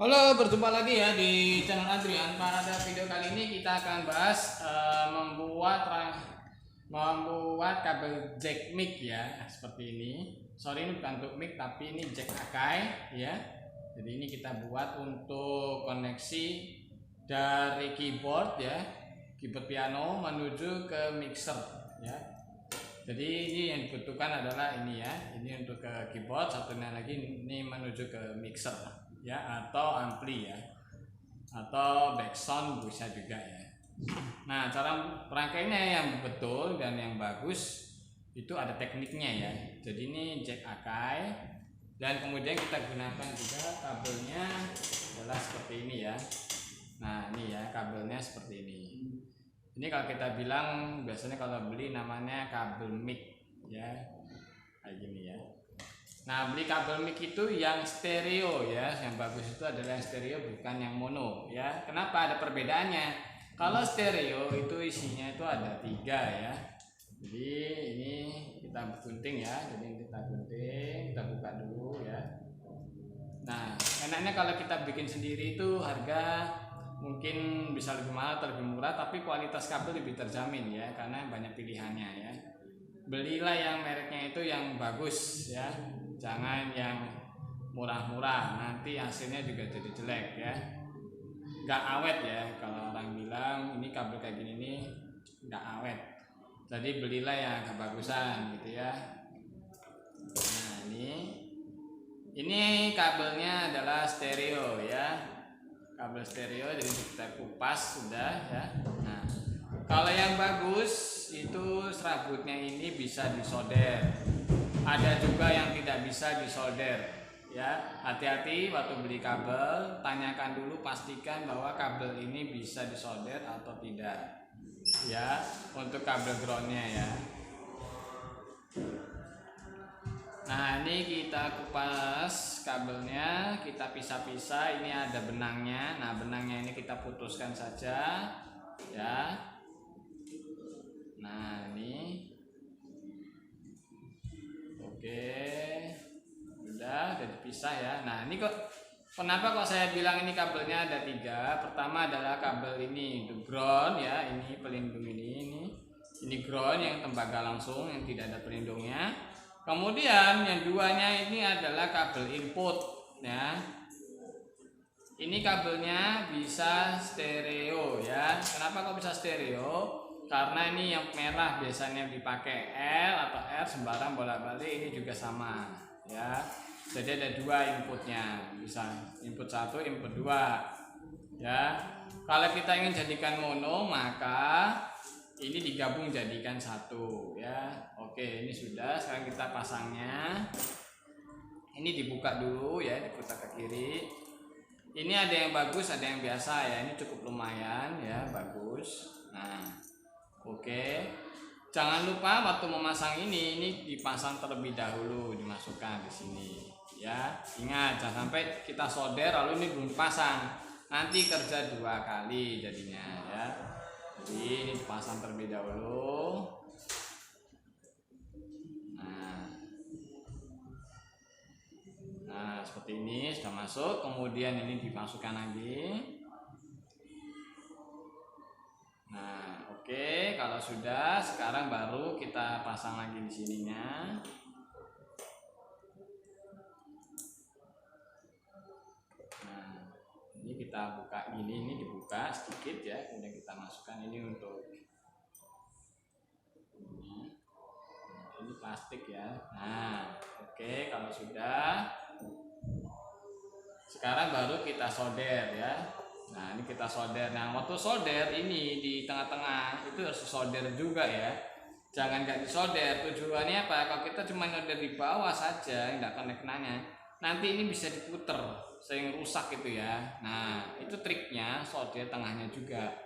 Halo, berjumpa lagi ya di channel Adrian. Pada video kali ini kita akan bahas membuat kabel jack mic ya, seperti ini. Sorry, ini bukan untuk mic tapi ini jack Akai ya. Jadi ini kita buat untuk koneksi dari keyboard ya, keyboard piano menuju ke mixer ya. Jadi ini yang dibutuhkan adalah ini ya, ini untuk ke keyboard, satunya lagi ini menuju ke mixer ya, atau ampli ya, atau backsound bisa juga ya. Nah, cara perangkainya yang betul dan yang bagus itu ada tekniknya ya. Jadi ini jack Akai, dan kemudian kita gunakan juga kabelnya adalah seperti ini ya. Nah, ini ya kabelnya seperti ini. Ini kalau kita bilang biasanya kalau beli namanya kabel mic ya, kayak gini ya. Nah, beli kabel mic itu yang stereo ya, yang bagus itu adalah yang stereo bukan yang mono ya. Kenapa ada perbedaannya? Kalau stereo itu isinya itu ada 3 ya. Jadi ini kita gunting ya, jadi kita gunting, kita buka dulu ya. Nah, enaknya kalau kita bikin sendiri itu harga mungkin bisa lebih mahal atau lebih murah, tapi kualitas kabel lebih terjamin ya, karena banyak pilihannya ya. Belilah yang mereknya itu yang bagus ya, jangan yang murah-murah, nanti hasilnya juga jadi jelek ya, nggak awet ya. Kalau orang bilang ini kabel kayak gini nih nggak awet, jadi belilah yang kebagusan gitu ya. Nah, ini kabelnya adalah stereo ya, kabel stereo, jadi kita kupas sudah ya. Nah, kalau yang bagus itu serabutnya ini bisa disolder, ada juga yang tidak bisa disolder ya. Hati-hati waktu beli kabel, tanyakan dulu, pastikan bahwa kabel ini bisa disolder atau tidak ya, untuk kabel groundnya ya. Nah, ini kita kupas kabelnya, kita pisah-pisah. Ini ada benangnya. Nah, benangnya ini kita putuskan saja ya. Nah, ini oke, udah dipisah ya. Nah, ini kenapa kok saya bilang ini kabelnya ada 3? Pertama adalah kabel ini untuk ground ya, ini pelindung ini ground yang tembaga langsung, yang tidak ada pelindungnya. Kemudian yang duanya ini adalah kabel input ya. Ini kabelnya bisa stereo ya. Kenapa kok bisa stereo? Karena ini yang merah biasanya dipakai L atau R, sembarang bolak-balik, ini juga sama ya. Jadi ada 2 inputnya, bisa input 1, input 2 ya. Kalau kita ingin jadikan mono, maka ini digabung jadikan 1 ya. Oke, ini sudah. Sekarang kita pasangnya. Ini dibuka dulu ya, diputar ke kiri. Ini ada yang bagus, ada yang biasa ya. Ini cukup lumayan ya, bagus. Nah, oke. Jangan lupa waktu memasang ini dipasang terlebih dahulu, dimasukkan di sini ya. Ingat, jangan sampai kita solder lalu ini belum dipasang. Nanti kerja 2 kali jadinya ya. Jadi ini dipasang terlebih dahulu. Nah, seperti ini sudah masuk. Kemudian ini dimasukkan lagi. Nah, oke. Kalau sudah, sekarang baru kita pasang lagi di sininya. Nah, ini kita buka gini, ini dibuka sedikit ya. Kemudian kita masukkan ini untuk ini plastik ya. Nah, oke. Kalau sudah, sekarang baru kita solder ya. Nah, ini kita solder. Nah, waktu solder ini di tengah-tengah itu harus solder juga ya. Jangan nggak disolder. Tujuannya apa? Kalau kita cuma solder di bawah saja, nggak kenanya, nanti ini bisa diputer sehingga rusak gitu ya. Nah, itu triknya, solder tengahnya juga.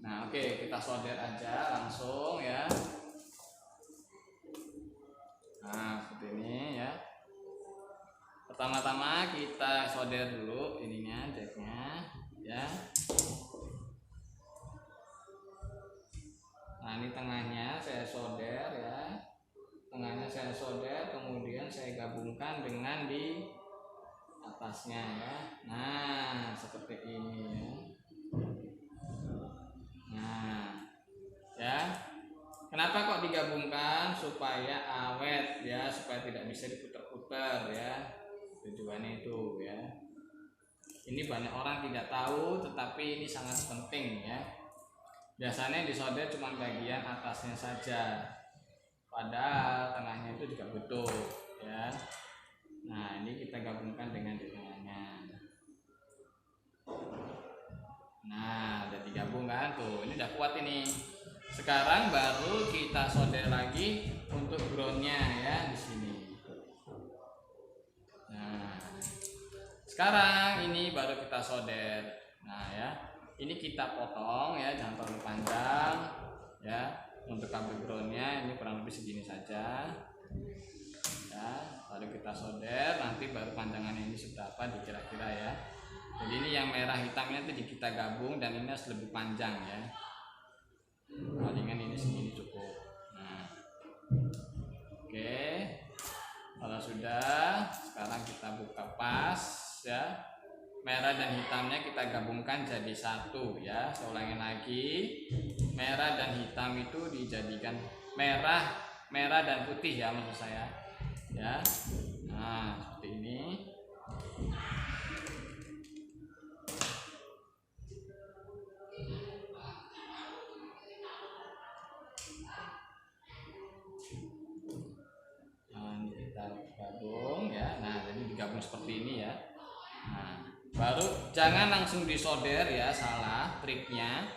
Nah, oke, kita solder aja langsung ya. Nah, seperti ini ya. Pertama-tama kita solder dulu ininya, jacknya ya. Nah, ini tengahnya saya solder ya. Tengahnya saya solder, kemudian saya gabungkan dengan di atasnya ya. Nah, seperti ini ya. Nah, ya. Kenapa kok digabungkan? Supaya awet ya, supaya tidak bisa diputar-putar ya. Tujuannya itu ya. Ini banyak orang tidak tahu, tetapi ini sangat penting ya. Biasanya disolder cuma bagian atasnya saja, padahal tengahnya itu juga butuh ya. Nah, ini kita gabungkan dengan di tengahnya. Nah, udah digabung kan tuh, ini udah kuat ini. Sekarang baru kita solder lagi untuk groundnya ya di sini. Nah, sekarang ini baru kita solder. Nah ya, ini kita potong ya, jangan terlalu panjang ya. Untuk kabel groundnya ini kurang lebih segini saja ya. Lalu kita solder, nanti baru panjangannya ini seberapa dikira-kira ya. Jadi ini yang merah hitamnya itu kita gabung, dan ini harus lebih panjang ya. Palingan ini segini cukup. Nah, oke. Kalau sudah, sekarang kita buka pas ya. Merah dan hitamnya kita gabungkan jadi satu ya. Saya ulangi lagi. Merah dan hitam itu dijadikan merah dan putih ya, maksud saya. Ya. Nah, seperti ini. Gabung ya. Nah, jadi digabung seperti ini ya. Nah, baru jangan langsung disolder ya, salah triknya.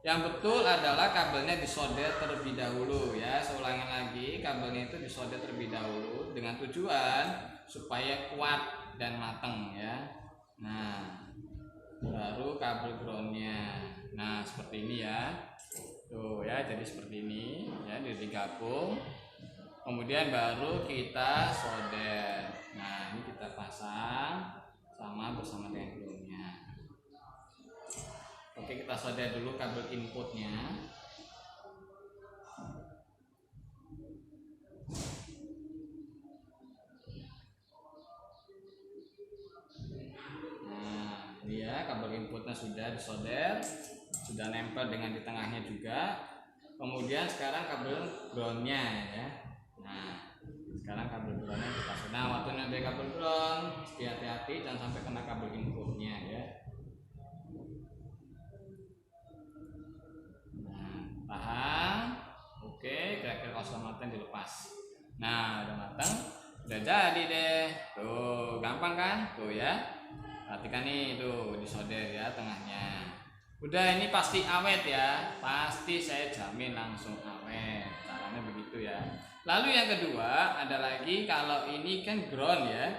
Yang betul adalah kabelnya disolder terlebih dahulu ya. Saya ulangi lagi, kabelnya itu disolder terlebih dahulu dengan tujuan supaya kuat dan matang ya. Nah, baru kabel groundnya. Nah, seperti ini ya. Tuh ya, jadi seperti ini ya, digabung. Kemudian baru kita solder. Nah, ini kita pasang bersama dengan groundnya. Oke, kita solder dulu kabel inputnya. Nah, ini ya, kabel inputnya sudah disolder, sudah nempel dengan di tengahnya juga. Kemudian sekarang kabel groundnya ya. Nah, sekarang kabel groundnya kita pasang. Nah, waktu nanti kabel ground, hati-hati jangan sampai kena kabel inputnya ya. Nah, tahan. Oke, kira-kira kalau sudah matang dilepas. Nah, udah matang, udah jadi deh. Tuh, gampang kan? Tuh ya. Perhatikan nih, tuh disolder ya tengahnya. Udah, ini pasti awet ya. Pasti saya jamin langsung awet. Caranya begitu ya. Lalu yang kedua ada lagi, kalau ini kan ground ya.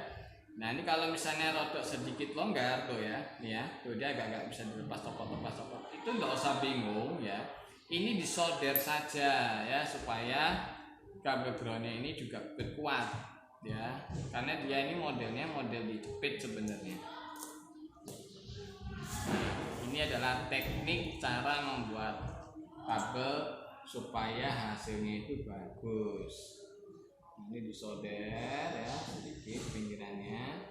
Nah, ini kalau misalnya rodok sedikit longgar tuh ya. Nih ya, tuh dia agak bisa dilepas copot. Itu nggak usah bingung ya. Ini disolder saja ya, supaya kabel groundnya ini juga kuat ya. Karena dia ini modelnya model dijepit sebenarnya. Ini adalah teknik cara membuat kabel supaya hasilnya itu bagus. Ini disolder ya sedikit pinggirannya.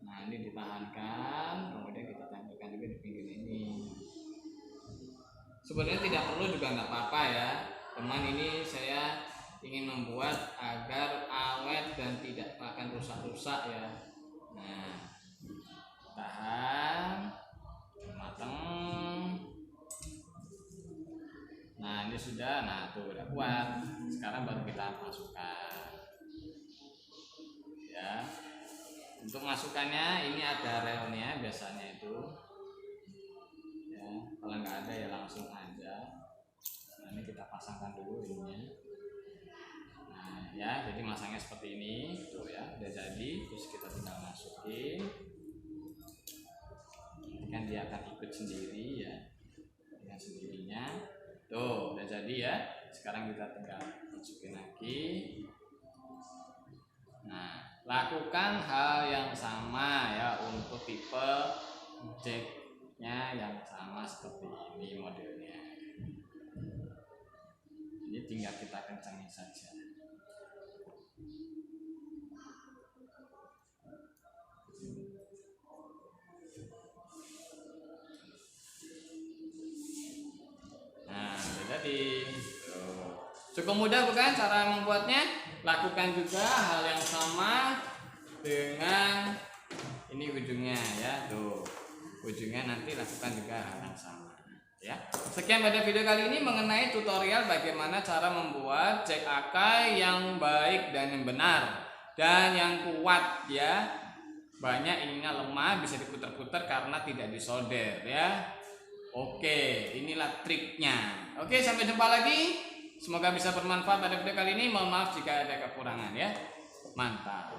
Nah, ini ditahankan, kemudian kita tempelkan juga di pinggir ini. Sebenarnya tidak perlu juga nggak apa-apa ya, teman. Ini saya ingin membuat agar awet dan tidak akan rusak-rusak ya. Nah, tahan, matang. Nah, ini sudah, nah tuh udah kuat. Sekarang baru kita masukkan ya. Untuk masukannya ini ada relnya biasanya itu ya. Kalau nggak ada ya langsung aja. Nah, ini kita pasangkan dulu ininya. Nah ya, jadi masangnya seperti ini tuh ya, udah jadi. Terus kita tinggal masukin. Nanti kan dia akan ikut sendiri ya, dengan sendirinya. Tuh udah jadi ya. Sekarang kita tinggal masukin lagi. Nah, lakukan hal yang sama ya untuk tipe jacknya yang sama seperti ini modelnya. Ini tinggal kita kencangin saja. Cukup mudah bukan cara membuatnya? Lakukan juga hal yang sama dengan ini ujungnya ya, tuh. Ujungnya nanti lakukan juga hal yang sama ya. Sekian pada video kali ini mengenai tutorial bagaimana cara membuat jack akai yang baik dan yang benar dan yang kuat ya. Banyak ininya lemah, bisa diputar-putar karena tidak disolder ya. Oke, inilah triknya. Oke, sampai jumpa lagi. Semoga bisa bermanfaat pada video kali ini. Mohon maaf jika ada kekurangan ya. Mantap.